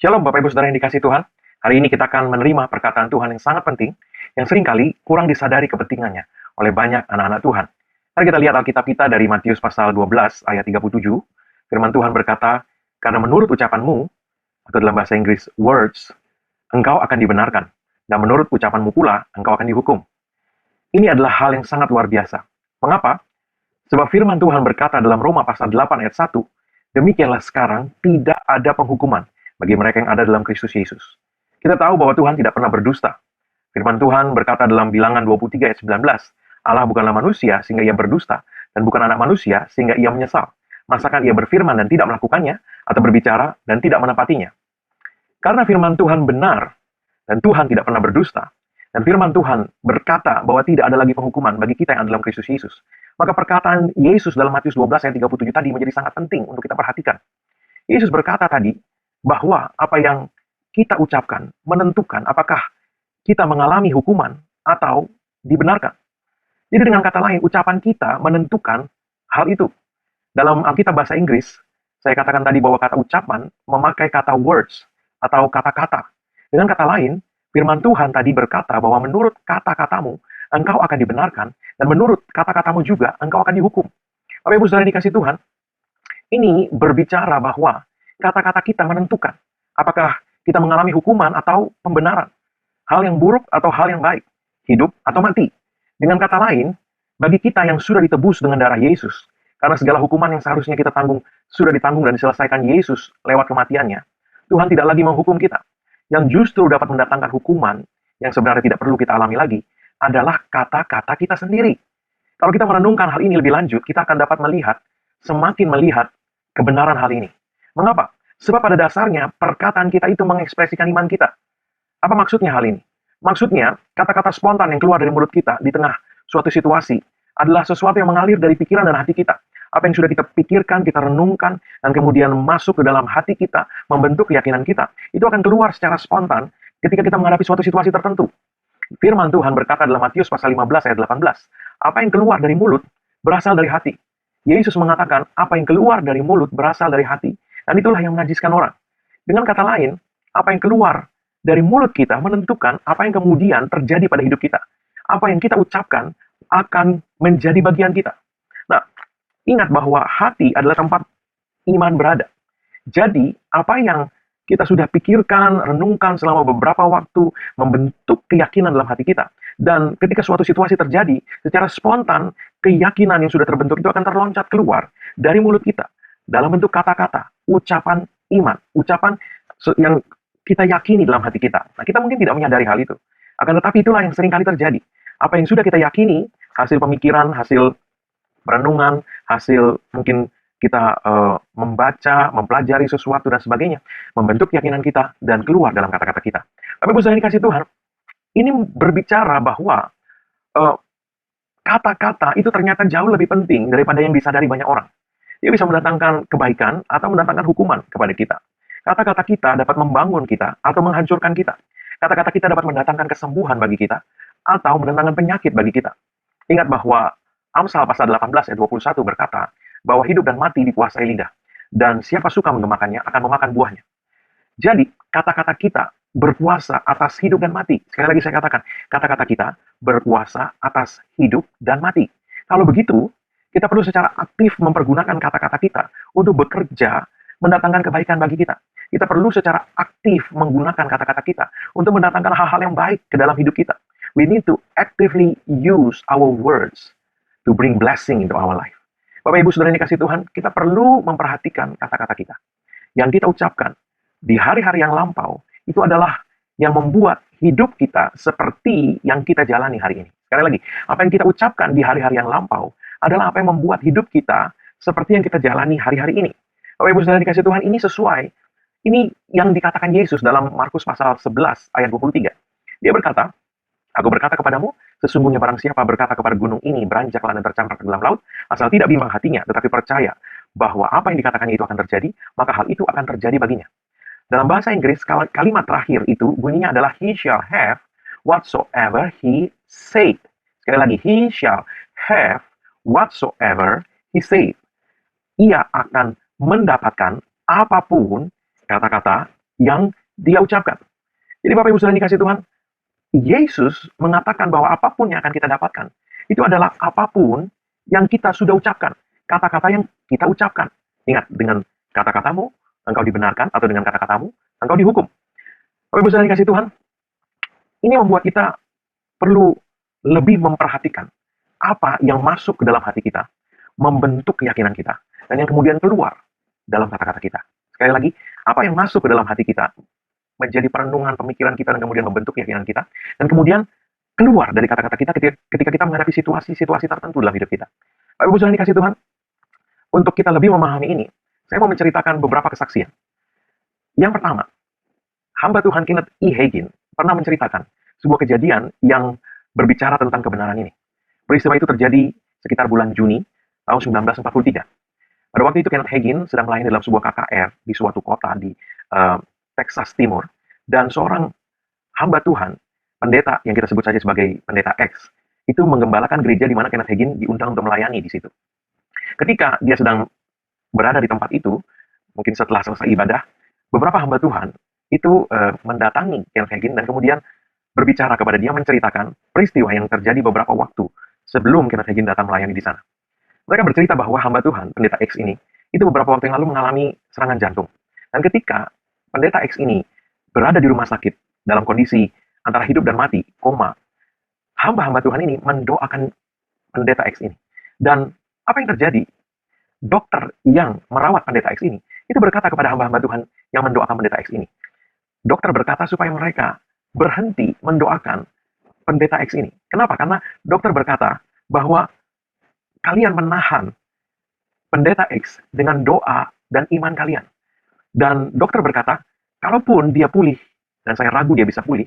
Shalom Bapak Ibu Saudara yang dikasihi Tuhan. Hari ini kita akan menerima perkataan Tuhan yang sangat penting, yang seringkali kurang disadari kepentingannya oleh banyak anak-anak Tuhan. Mari kita lihat Alkitab kita dari Matius pasal 12 ayat 37. Firman Tuhan berkata, "Karena menurut ucapanmu," atau dalam bahasa Inggris words, "engkau akan dibenarkan, dan menurut ucapanmu pula engkau akan dihukum." Ini adalah hal yang sangat luar biasa. Mengapa? Sebab firman Tuhan berkata dalam Roma pasal 8 ayat 1, "Demikianlah sekarang tidak ada penghukuman bagi mereka yang ada dalam Kristus Yesus." Kita tahu bahwa Tuhan tidak pernah berdusta. Firman Tuhan berkata dalam Bilangan 23 ayat 19, "Allah bukanlah manusia sehingga ia berdusta, dan bukan anak manusia sehingga ia menyesal. Masakan ia berfirman dan tidak melakukannya, atau berbicara dan tidak menepatinya?" Karena firman Tuhan benar, dan Tuhan tidak pernah berdusta, dan firman Tuhan berkata bahwa tidak ada lagi penghukuman bagi kita yang ada dalam Kristus Yesus, maka perkataan Yesus dalam Matius 12 ayat 37 tadi menjadi sangat penting untuk kita perhatikan. Yesus berkata tadi bahwa apa yang kita ucapkan menentukan apakah kita mengalami hukuman atau dibenarkan. Jadi dengan kata lain, ucapan kita menentukan hal itu. Dalam Alkitab bahasa Inggris, saya katakan tadi bahwa kata ucapan memakai kata words atau kata-kata. Dengan kata lain, firman Tuhan tadi berkata bahwa menurut kata-katamu, engkau akan dibenarkan, dan menurut kata-katamu juga, engkau akan dihukum. Bapak Ibu Saudara dikasih Tuhan, ini berbicara bahwa kata-kata kita menentukan apakah kita mengalami hukuman atau pembenaran, hal yang buruk atau hal yang baik, hidup atau mati. Dengan kata lain, bagi kita yang sudah ditebus dengan darah Yesus, karena segala hukuman yang seharusnya kita tanggung sudah ditanggung dan diselesaikan Yesus lewat kematiannya, Tuhan tidak lagi menghukum kita. Yang justru dapat mendatangkan hukuman yang sebenarnya tidak perlu kita alami lagi adalah kata-kata kita sendiri. Kalau kita merenungkan hal ini lebih lanjut, kita akan dapat semakin melihat kebenaran hal ini. Mengapa? Sebab pada dasarnya perkataan kita itu mengekspresikan iman kita. Apa maksudnya hal ini? Maksudnya, kata-kata spontan yang keluar dari mulut kita di tengah suatu situasi adalah sesuatu yang mengalir dari pikiran dan hati kita. Apa yang sudah kita pikirkan, kita renungkan, dan kemudian masuk ke dalam hati kita, membentuk keyakinan kita, itu akan keluar secara spontan ketika kita menghadapi suatu situasi tertentu. Firman Tuhan berkata dalam Matius pasal 15 ayat 18, apa yang keluar dari mulut berasal dari hati. Yesus mengatakan, apa yang keluar dari mulut berasal dari hati, dan itulah yang menajiskan orang. Dengan kata lain, apa yang keluar dari mulut kita menentukan apa yang kemudian terjadi pada hidup kita. Apa yang kita ucapkan akan menjadi bagian kita. Nah, ingat bahwa hati adalah tempat iman berada. Jadi, apa yang kita sudah pikirkan, renungkan selama beberapa waktu, membentuk keyakinan dalam hati kita. Dan ketika suatu situasi terjadi, secara spontan, keyakinan yang sudah terbentuk itu akan terloncat keluar dari mulut kita. Dalam bentuk kata-kata, ucapan iman, ucapan yang kita yakini dalam hati kita. Nah, kita mungkin tidak menyadari hal itu. Akan tetapi itulah yang sering kali terjadi. Apa yang sudah kita yakini, hasil pemikiran, hasil perenungan, hasil mungkin kita membaca, mempelajari sesuatu dan sebagainya, membentuk keyakinan kita dan keluar dalam kata-kata kita. Tapi Ibu Saudara dikasih Tuhan, ini berbicara bahwa kata-kata itu ternyata jauh lebih penting daripada yang disadari banyak orang. Dia bisa mendatangkan kebaikan atau mendatangkan hukuman kepada kita. Kata-kata kita dapat membangun kita atau menghancurkan kita. Kata-kata kita dapat mendatangkan kesembuhan bagi kita atau mendatangkan penyakit bagi kita. Ingat bahwa Amsal pasal 18 ayat 21 berkata bahwa hidup dan mati dikuasai lidah, dan siapa suka mengemakannya akan memakan buahnya. Jadi, kata-kata kita berkuasa atas hidup dan mati. Sekali lagi saya katakan, kata-kata kita berkuasa atas hidup dan mati. Kalau begitu, kita perlu secara aktif mempergunakan kata-kata kita untuk bekerja mendatangkan kebaikan bagi kita. Kita perlu secara aktif menggunakan kata-kata kita untuk mendatangkan hal-hal yang baik ke dalam hidup kita. We need to actively use our words to bring blessing into our life. Bapak Ibu Saudara yang dikasih Tuhan, kita perlu memperhatikan kata-kata kita. Yang kita ucapkan di hari-hari yang lampau, itu adalah yang membuat hidup kita seperti yang kita jalani hari ini. Sekali lagi, apa yang kita ucapkan di hari-hari yang lampau adalah apa yang membuat hidup kita seperti yang kita jalani hari-hari ini. Bapak Ibu Saudara dikasih Tuhan, ini sesuai. Ini yang dikatakan Yesus dalam Markus pasal 11 ayat 23. Dia berkata, "Aku berkata kepadamu, sesungguhnya barang siapa berkata kepada gunung ini, beranjaklah dan tercampur ke dalam laut, asal tidak bimbang hatinya, tetapi percaya bahwa apa yang dikatakannya itu akan terjadi, maka hal itu akan terjadi baginya." Dalam bahasa Inggris, kalimat terakhir itu bunyinya adalah he shall have whatsoever he said. Sekali lagi, he shall have whatsoever he said. Ia akan mendapatkan apapun kata-kata yang dia ucapkan. Jadi Bapak Ibu Saudara dikasih Tuhan, Yesus mengatakan bahwa apapun yang akan kita dapatkan, itu adalah apapun yang kita sudah ucapkan. Kata-kata yang kita ucapkan. Ingat, dengan kata-katamu, engkau dibenarkan, atau dengan kata-katamu, engkau dihukum. Bapak Ibu Saudara dikasih Tuhan, ini membuat kita perlu lebih memperhatikan apa yang masuk ke dalam hati kita, membentuk keyakinan kita, dan yang kemudian keluar dalam kata-kata kita. Sekali lagi, apa yang masuk ke dalam hati kita, menjadi perenungan pemikiran kita, dan kemudian membentuk keyakinan kita, dan kemudian keluar dari kata-kata kita ketika kita menghadapi situasi-situasi tertentu dalam hidup kita. Bapak Ibu Saudara dikasih Tuhan, untuk kita lebih memahami ini, saya mau menceritakan beberapa kesaksian. Yang pertama, hamba Tuhan Kenneth E. Hagin pernah menceritakan sebuah kejadian yang berbicara tentang kebenaran ini. Peristiwa itu terjadi sekitar bulan Juni tahun 1943. Pada waktu itu Kenneth Hagin sedang melayani dalam sebuah KKR di suatu kota di Texas Timur, dan seorang hamba Tuhan, pendeta yang kita sebut saja sebagai pendeta X, itu menggembalakan gereja di mana Kenneth Hagin diundang untuk melayani di situ. Ketika dia sedang berada di tempat itu, mungkin setelah selesai ibadah, beberapa hamba Tuhan itu mendatangi Kenneth Hagin dan kemudian berbicara kepada dia, menceritakan peristiwa yang terjadi beberapa waktu sebelum Kenneth Hagin datang melayani di sana. Mereka bercerita bahwa hamba Tuhan, pendeta X ini, itu beberapa waktu yang lalu mengalami serangan jantung. Dan ketika pendeta X ini berada di rumah sakit dalam kondisi antara hidup dan mati, koma, hamba-hamba Tuhan ini mendoakan pendeta X ini. Dan apa yang terjadi? Dokter yang merawat pendeta X ini, itu berkata kepada hamba-hamba Tuhan yang mendoakan pendeta X ini. Dokter berkata supaya mereka berhenti mendoakan pendeta X ini. Kenapa? Karena dokter berkata bahwa kalian menahan pendeta X dengan doa dan iman kalian. Dan dokter berkata, kalaupun dia pulih, dan saya ragu dia bisa pulih,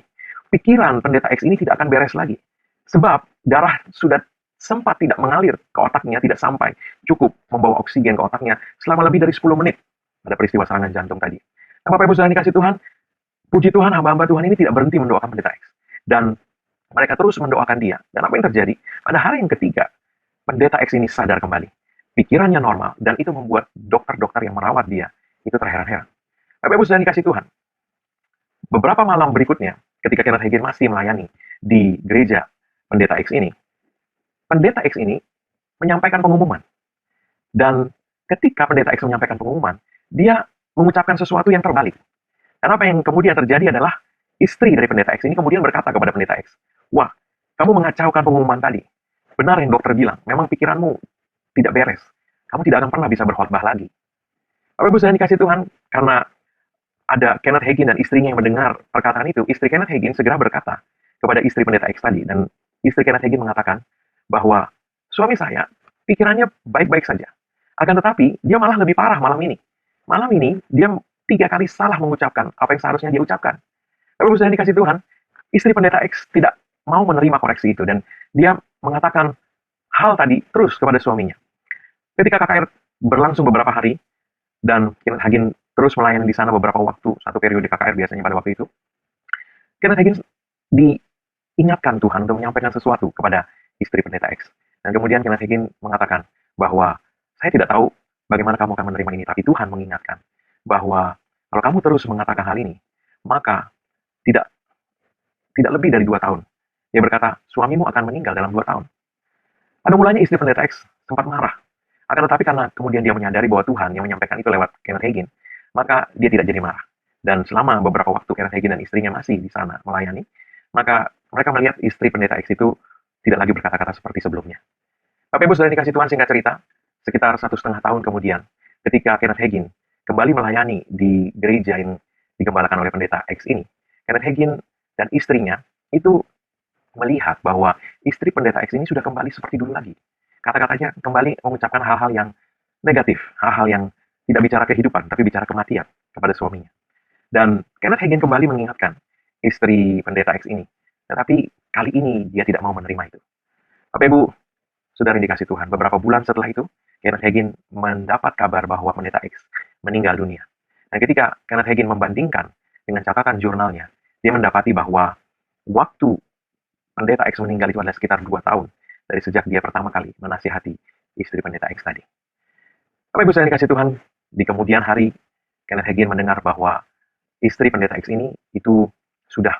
pikiran pendeta X ini tidak akan beres lagi. Sebab darah sudah sempat tidak mengalir ke otaknya, tidak sampai cukup membawa oksigen ke otaknya selama lebih dari 10 menit pada peristiwa serangan jantung tadi. Nah, Bapak Ibu Saudara dikasih Tuhan, puji Tuhan, hamba-hamba Tuhan ini tidak berhenti mendoakan pendeta X. Dan mereka terus mendoakan dia. Dan apa yang terjadi? Pada hari yang ketiga, pendeta X ini sadar kembali. Pikirannya normal, dan itu membuat dokter-dokter yang merawat dia itu terheran-heran. Bapak Ibu Saudara dikasih Tuhan, beberapa malam berikutnya, ketika Kenneth Hagin masih melayani di gereja pendeta X ini, pendeta X ini menyampaikan pengumuman. Dan ketika pendeta X menyampaikan pengumuman, dia mengucapkan sesuatu yang terbalik. Dan apa yang kemudian terjadi adalah istri dari pendeta X ini kemudian berkata kepada pendeta X, wah, kamu mengacaukan pengumuman tadi. Benar yang dokter bilang, memang pikiranmu tidak beres. Kamu tidak akan pernah bisa berkhotbah lagi. Bapak Ibu Saudara dikasih Tuhan, karena ada Kenneth Hagin dan istrinya yang mendengar perkataan itu, istri Kenneth Hagin segera berkata kepada istri pendeta X tadi, dan istri Kenneth Hagin mengatakan bahwa suami saya pikirannya baik-baik saja. Akan tetapi, dia malah lebih parah malam ini. Malam ini, dia 3 kali salah mengucapkan apa yang seharusnya dia ucapkan. Bapak Ibu Saudara dikasih Tuhan, istri pendeta X tidak mau menerima koreksi itu, dan dia mengatakan hal tadi terus kepada suaminya. Ketika KKR berlangsung beberapa hari, dan Kenneth Hagin terus melayani di sana beberapa waktu, satu periode KKR biasanya pada waktu itu, Kenneth Hagin diingatkan Tuhan untuk menyampaikan sesuatu kepada istri pendeta X. Dan kemudian Kenneth Hagin mengatakan bahwa saya tidak tahu bagaimana kamu akan menerima ini, tapi Tuhan mengingatkan bahwa kalau kamu terus mengatakan hal ini, maka tidak lebih dari 2 tahun. Dia berkata, suamimu akan meninggal dalam 2 tahun. Pada mulanya istri pendeta X sempat marah. Akan tetapi karena kemudian dia menyadari bahwa Tuhan yang menyampaikan itu lewat Kenneth Hagin, maka dia tidak jadi marah. Dan selama beberapa waktu Kenneth Hagin dan istrinya masih di sana melayani, maka mereka melihat istri pendeta X itu tidak lagi berkata-kata seperti sebelumnya. Bapak Ibu Saudara dikasih Tuhan, singkat cerita, sekitar 1,5 tahun kemudian, ketika Kenneth Hagin kembali melayani di gereja yang digembalakan oleh pendeta X ini, Kenneth Hagin dan istrinya itu melihat bahwa istri pendeta X ini sudah kembali seperti dulu lagi. Kata-katanya kembali mengucapkan hal-hal yang negatif, hal-hal yang tidak bicara kehidupan, tapi bicara kematian kepada suaminya. Dan Kenneth Hagin kembali mengingatkan istri pendeta X ini. Tetapi kali ini dia tidak mau menerima itu. Bapak Ibu, Saudara yang dikasih Tuhan, beberapa bulan setelah itu, Kenneth Hagin mendapat kabar bahwa pendeta X meninggal dunia. Dan ketika Kenneth Hagin membandingkan dengan catatan jurnalnya, dia mendapati bahwa waktu pendeta X meninggal itu adalah sekitar 2 tahun dari sejak dia pertama kali menasihati istri pendeta X tadi. Bapak Ibu Saudara yang dikasih Tuhan, di kemudian hari, Kenneth Hagin mendengar bahwa istri pendeta X ini itu sudah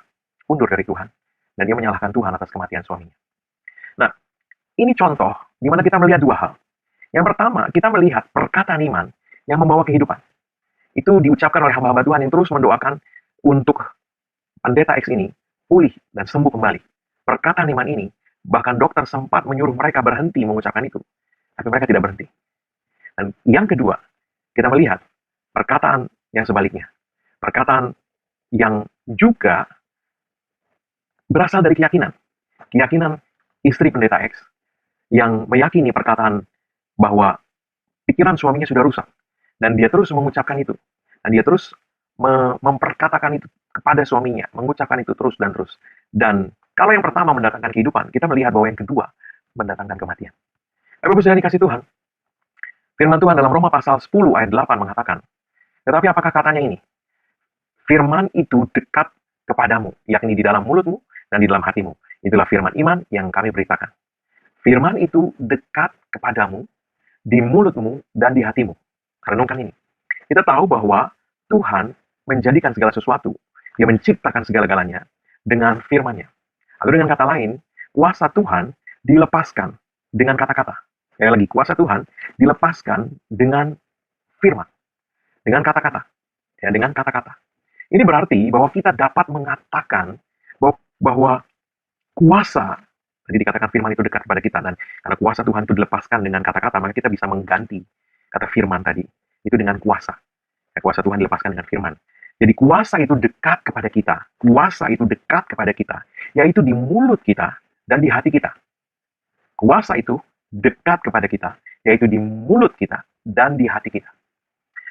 undur dari Tuhan, dan dia menyalahkan Tuhan atas kematian suaminya. Nah, ini contoh di mana kita melihat dua hal. Yang pertama, kita melihat perkataan iman yang membawa kehidupan. Itu diucapkan oleh hamba-hamba Tuhan yang terus mendoakan untuk pendeta X ini pulih dan sembuh kembali. Perkataan iman ini, bahkan dokter sempat menyuruh mereka berhenti mengucapkan itu. Tapi mereka tidak berhenti. Dan yang kedua, kita melihat perkataan yang sebaliknya. Perkataan yang juga berasal dari keyakinan. Keyakinan istri pendeta X yang meyakini perkataan bahwa pikiran suaminya sudah rusak. Dan dia terus mengucapkan itu. Dan dia terus memperkatakan itu kepada suaminya. Mengucapkan itu terus dan terus. Dan kalau yang pertama mendatangkan kehidupan, kita melihat bahwa yang kedua mendatangkan kematian. Bapak-Ibu sekalian dikasih Tuhan, firman Tuhan dalam Roma pasal 10 ayat 8 mengatakan, tetapi apakah katanya ini? Firman itu dekat kepadamu, yakni di dalam mulutmu dan di dalam hatimu. Itulah firman iman yang kami beritakan. Firman itu dekat kepadamu, di mulutmu dan di hatimu. Renungkan ini. Kita tahu bahwa Tuhan menjadikan segala sesuatu. Dia menciptakan segala-galanya dengan firman-Nya. Atau dengan kata lain, kuasa Tuhan dilepaskan dengan kata-kata. Sekali lagi, kuasa Tuhan dilepaskan dengan firman. Dengan kata-kata. Ya, dengan kata-kata. Ini berarti bahwa kita dapat mengatakan bahwa kuasa, tadi dikatakan firman itu dekat kepada kita, dan karena kuasa Tuhan itu dilepaskan dengan kata-kata, maka kita bisa mengganti kata firman tadi, itu dengan kuasa. Ya, kuasa Tuhan dilepaskan dengan firman. Jadi kuasa itu dekat kepada kita, kuasa itu dekat kepada kita, yaitu di mulut kita dan di hati kita. Kuasa itu dekat kepada kita, yaitu di mulut kita dan di hati kita.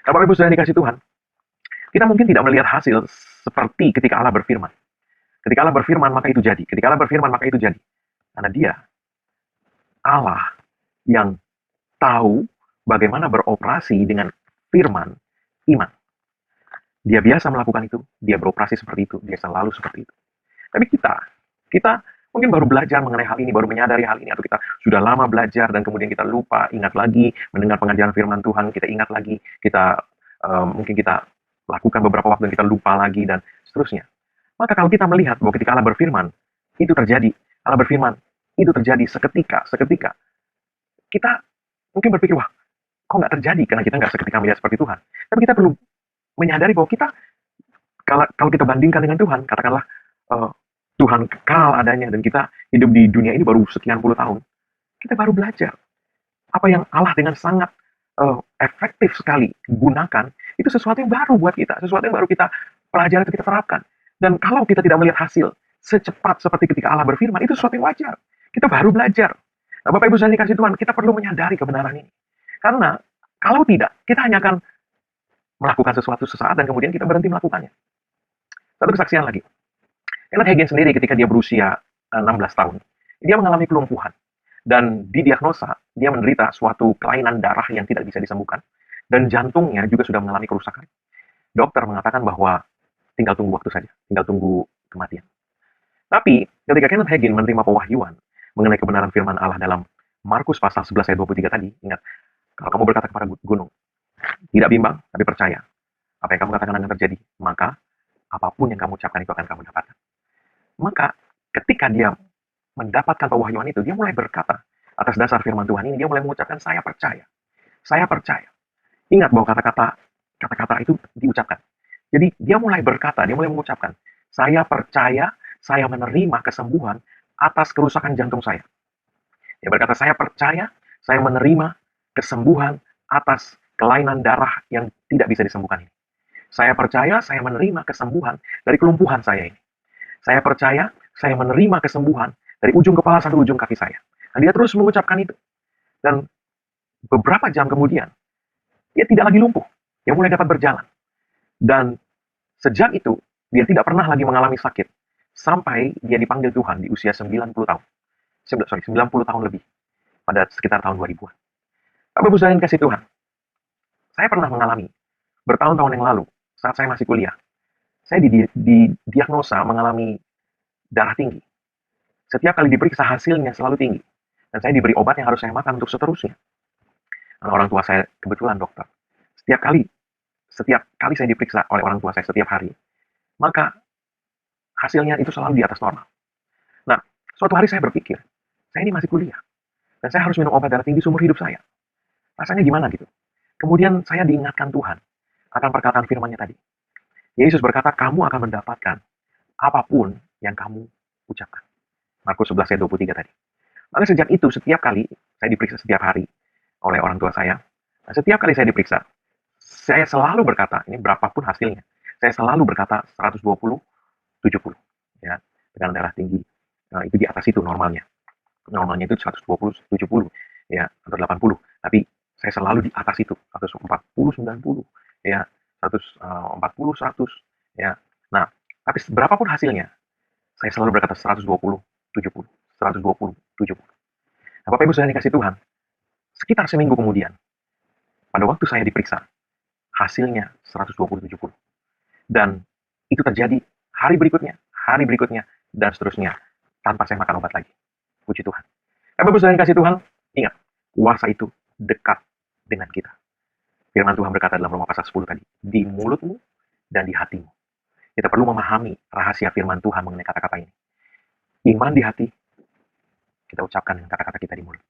Nah, Bapak Ibu sudah dikasih Tuhan, kita mungkin tidak melihat hasil seperti ketika Allah berfirman. Ketika Allah berfirman, maka itu jadi. Ketika Allah berfirman, maka itu jadi. Karena dia, Allah yang tahu bagaimana beroperasi dengan firman iman. Dia biasa melakukan itu, dia beroperasi seperti itu, dia selalu seperti itu. Tapi kita mungkin baru belajar mengenai hal ini, baru menyadari hal ini, atau kita sudah lama belajar dan kemudian kita lupa, ingat lagi, mendengar pengajaran firman Tuhan, kita ingat lagi, mungkin kita lakukan beberapa waktu dan kita lupa lagi, dan seterusnya. Maka kalau kita melihat bahwa ketika Allah berfirman, itu terjadi. Allah berfirman, itu terjadi seketika. Kita mungkin berpikir, wah, kok nggak terjadi? Karena kita nggak seketika melihat seperti Tuhan. Tapi kita perlu menyadari bahwa kita, kalau kita bandingkan dengan Tuhan, katakanlah Tuhan kekal adanya, dan kita hidup di dunia ini baru sekian puluh tahun. Kita baru belajar. Apa yang Allah dengan sangat efektif sekali gunakan, itu sesuatu yang baru buat kita, sesuatu yang baru kita pelajari atau kita terapkan. Dan kalau kita tidak melihat hasil secepat seperti ketika Allah berfirman, itu sesuatu yang wajar. Kita baru belajar. Nah, Bapak Ibu sekalian dikasih Tuhan, kita perlu menyadari kebenaran ini. Karena kalau tidak, kita hanya akan melakukan sesuatu sesaat dan kemudian kita berhenti melakukannya. Satu kesaksian lagi. Kenneth Hagin sendiri ketika dia berusia 16 tahun, dia mengalami kelumpuhan. Dan didiagnosa, dia menderita suatu kelainan darah yang tidak bisa disembuhkan. Dan jantungnya juga sudah mengalami kerusakan. Dokter mengatakan bahwa tinggal tunggu waktu saja, tinggal tunggu kematian. Tapi ketika Kenneth Hagin menerima pewahyuan mengenai kebenaran firman Allah dalam Markus pasal 11 ayat 23 tadi, ingat, kalau kamu berkata kepada gunung, tidak bimbang, tapi percaya. Apa yang kamu katakan akan terjadi, maka apapun yang kamu ucapkan itu akan kamu dapatkan. Maka ketika dia mendapatkan pewahyuan itu, dia mulai berkata, atas dasar firman Tuhan ini, dia mulai mengucapkan, saya percaya. Saya percaya. Ingat bahwa kata-kata itu diucapkan. Jadi dia mulai berkata, dia mulai mengucapkan, saya percaya, saya menerima kesembuhan atas kerusakan jantung saya. Dia berkata, saya percaya, saya menerima kesembuhan atas kelainan darah yang tidak bisa disembuhkan ini. Saya percaya, saya menerima kesembuhan dari kelumpuhan saya ini. Saya percaya, saya menerima kesembuhan dari ujung kepala sampai ujung kaki saya. Dan dia terus mengucapkan itu. Dan beberapa jam kemudian, dia tidak lagi lumpuh. Dia mulai dapat berjalan. Dan sejak itu, dia tidak pernah lagi mengalami sakit. Sampai dia dipanggil Tuhan di usia 90 tahun. 90 tahun lebih. Pada sekitar tahun 2000-an. Bapak Ibu sekalian kasih Tuhan. Saya pernah mengalami, bertahun-tahun yang lalu, saat saya masih kuliah, saya didiagnosa mengalami darah tinggi. Setiap kali diperiksa hasilnya selalu tinggi. Dan saya diberi obat yang harus saya makan untuk seterusnya. Karena orang tua saya kebetulan dokter. Setiap kali setiap kali saya diperiksa oleh orang tua saya setiap hari, maka hasilnya itu selalu di atas normal. Nah, suatu hari saya berpikir, saya ini masih kuliah, dan saya harus minum obat darah tinggi seumur hidup saya. Rasanya gimana gitu? Kemudian saya diingatkan Tuhan akan perkataan firman-Nya tadi. Yesus berkata, kamu akan mendapatkan apapun yang kamu ucapkan. Markus 11 ayat 23 tadi. Maka sejak itu, setiap kali saya diperiksa setiap hari oleh orang tua saya, nah, setiap kali saya diperiksa, saya selalu berkata, ini berapapun hasilnya, saya selalu berkata 120, 70. Ya, tekanan darah tinggi. Nah, itu di atas itu normalnya. Normalnya itu 120, 70. Ya, atau 80. Tapi saya selalu di atas itu. 140, 90. Ya, 140, 100. Ya. Nah, tapi berapapun hasilnya, saya selalu berkata 120, 70. 120, 70. Nah, Bapak Ibu saya dikasih Tuhan, sekitar seminggu kemudian, pada waktu saya diperiksa, hasilnya 120, 70. Dan itu terjadi hari berikutnya, dan seterusnya, tanpa saya makan obat lagi. Puji Tuhan. Bapak Ibu saya dikasih Tuhan, ingat, kuasa itu dekat dengan kita. Firman Tuhan berkata dalam Roma pasal 10 tadi, di mulutmu dan di hatimu. Kita perlu memahami rahasia firman Tuhan mengenai kata-kata ini. Iman di hati, kita ucapkan dengan kata-kata kita di mulut.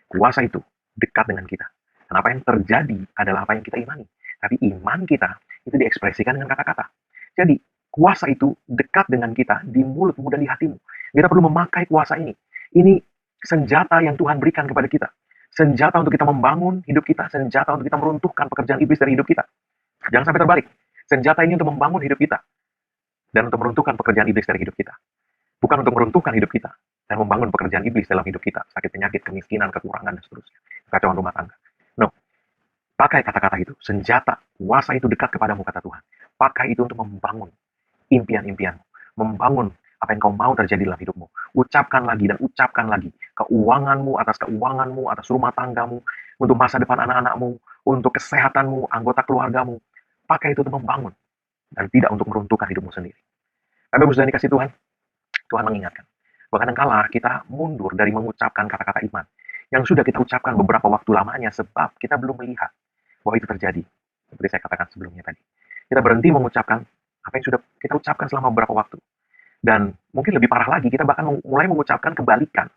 Kuasa itu dekat dengan kita. Dan apa yang terjadi adalah apa yang kita imani. Tapi iman kita itu diekspresikan dengan kata-kata. Jadi, kuasa itu dekat dengan kita di mulutmu dan di hatimu. Kita perlu memakai kuasa ini. Ini senjata yang Tuhan berikan kepada kita. Senjata untuk kita membangun hidup kita. Senjata untuk kita meruntuhkan pekerjaan iblis dari hidup kita. Jangan sampai terbalik. Senjata ini untuk membangun hidup kita. Dan untuk meruntuhkan pekerjaan iblis dari hidup kita. Bukan untuk meruntuhkan hidup kita. Dan membangun pekerjaan iblis dalam hidup kita. Sakit penyakit, kemiskinan, kekurangan, dan seterusnya. Kekacauan rumah tangga. No. Pakai kata-kata itu. Senjata. Kuasa itu dekat kepadamu, kata Tuhan. Pakai itu untuk membangun impian-impianmu. Membangun apa yang kau mau terjadi dalam hidupmu. Ucapkan lagi dan ucapkan lagi. Keuanganmu, atas rumah tanggamu, untuk masa depan anak-anakmu, untuk kesehatanmu, anggota keluargamu. Pakai itu untuk membangun. Dan tidak untuk meruntuhkan hidupmu sendiri. Bapak Ibu sudah dikasih Tuhan. Tuhan mengingatkan. Bahkan kala kita mundur dari mengucapkan kata-kata iman. Yang sudah kita ucapkan beberapa waktu lamanya sebab kita belum melihat bahwa itu terjadi. Seperti saya katakan sebelumnya tadi. Kita berhenti mengucapkan apa yang sudah kita ucapkan selama beberapa waktu. Dan mungkin lebih parah lagi, kita bahkan mulai mengucapkan kebalikan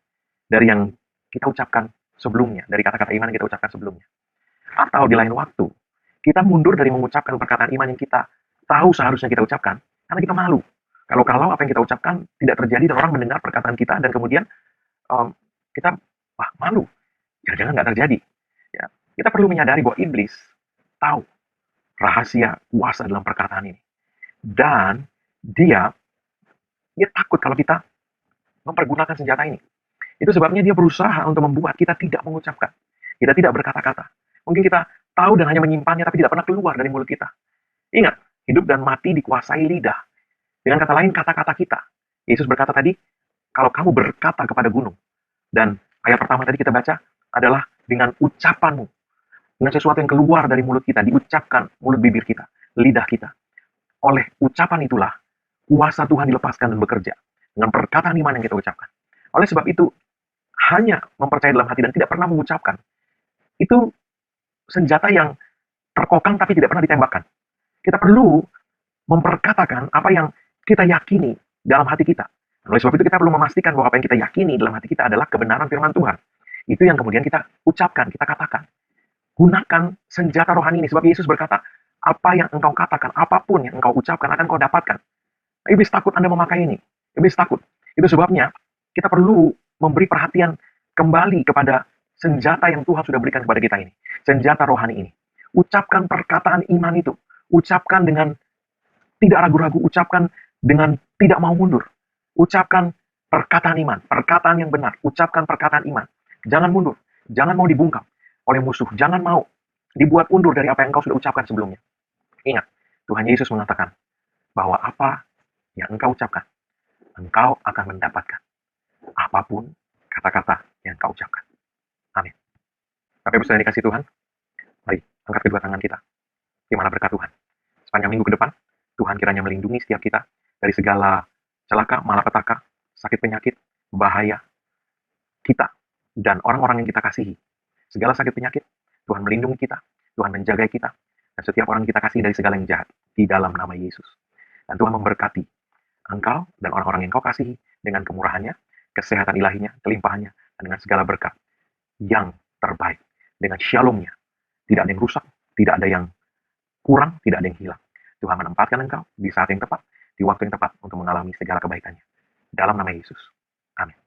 dari yang kita ucapkan sebelumnya, dari kata-kata iman yang kita ucapkan sebelumnya. Atau di lain waktu, kita mundur dari mengucapkan perkataan iman yang kita tahu seharusnya kita ucapkan, karena kita malu. Kalau apa yang kita ucapkan tidak terjadi dan orang mendengar perkataan kita, dan kemudian kita malu. Jangan-jangan nggak terjadi. Ya, kita perlu menyadari bahwa iblis tahu rahasia kuasa dalam perkataan ini. Dan dia takut kalau kita mempergunakan senjata ini. Itu sebabnya dia berusaha untuk membuat kita tidak mengucapkan. Kita tidak berkata-kata. Mungkin kita tahu dan hanya menyimpannya, tapi tidak pernah keluar dari mulut kita. Ingat, hidup dan mati dikuasai lidah. Dengan kata lain, kata-kata kita. Yesus berkata tadi, kalau kamu berkata kepada gunung. Dan ayat pertama tadi kita baca adalah dengan ucapanmu. Dengan sesuatu yang keluar dari mulut kita, diucapkan mulut bibir kita, lidah kita. Oleh ucapan itulah, kuasa Tuhan dilepaskan dan bekerja. Dengan perkataan iman yang kita ucapkan. Oleh sebab itu, hanya mempercayai dalam hati dan tidak pernah mengucapkan. Itu senjata yang terkokang tapi tidak pernah ditembakkan. Kita perlu memperkatakan apa yang kita yakini dalam hati kita. Oleh sebab itu kita perlu memastikan bahwa apa yang kita yakini dalam hati kita adalah kebenaran firman Tuhan. Itu yang kemudian kita ucapkan, kita katakan. Gunakan senjata rohani ini. Sebab Yesus berkata, apa yang engkau katakan, apapun yang engkau ucapkan akan kau dapatkan. Iblis takut Anda memakai ini. Iblis takut. Itu sebabnya kita perlu memberi perhatian kembali kepada senjata yang Tuhan sudah berikan kepada kita ini. Senjata rohani ini. Ucapkan perkataan iman itu. Ucapkan dengan tidak ragu-ragu. Ucapkan dengan tidak mau mundur. Ucapkan perkataan iman. Perkataan yang benar. Ucapkan perkataan iman. Jangan mundur. Jangan mau dibungkam oleh musuh. Jangan mau dibuat undur dari apa yang engkau sudah ucapkan sebelumnya. Ingat, Tuhan Yesus mengatakan bahwa apa yang engkau ucapkan, engkau akan mendapatkan. Apapun kata-kata yang engkau ucapkan. Amin. Bapak Ibu sudah dikasih Tuhan, mari angkat kedua tangan kita. Terima berkat Tuhan. Sepanjang minggu ke depan, Tuhan kiranya melindungi setiap kita dari segala celaka, malapetaka, sakit penyakit, bahaya kita dan orang-orang yang kita kasihi. Segala sakit penyakit, Tuhan melindungi kita, Tuhan menjaga kita, dan setiap orang kita kasih dari segala yang jahat di dalam nama Yesus. Dan Tuhan memberkati engkau dan orang-orang yang kau kasihi dengan kemurahannya, kesehatan ilahinya, kelimpahannya, dan dengan segala berkat yang terbaik. Dengan shalomnya. Tidak ada yang rusak, tidak ada yang kurang, tidak ada yang hilang. Tuhan menempatkan engkau di saat yang tepat, di waktu yang tepat untuk mengalami segala kebaikannya. Dalam nama Yesus. Amin.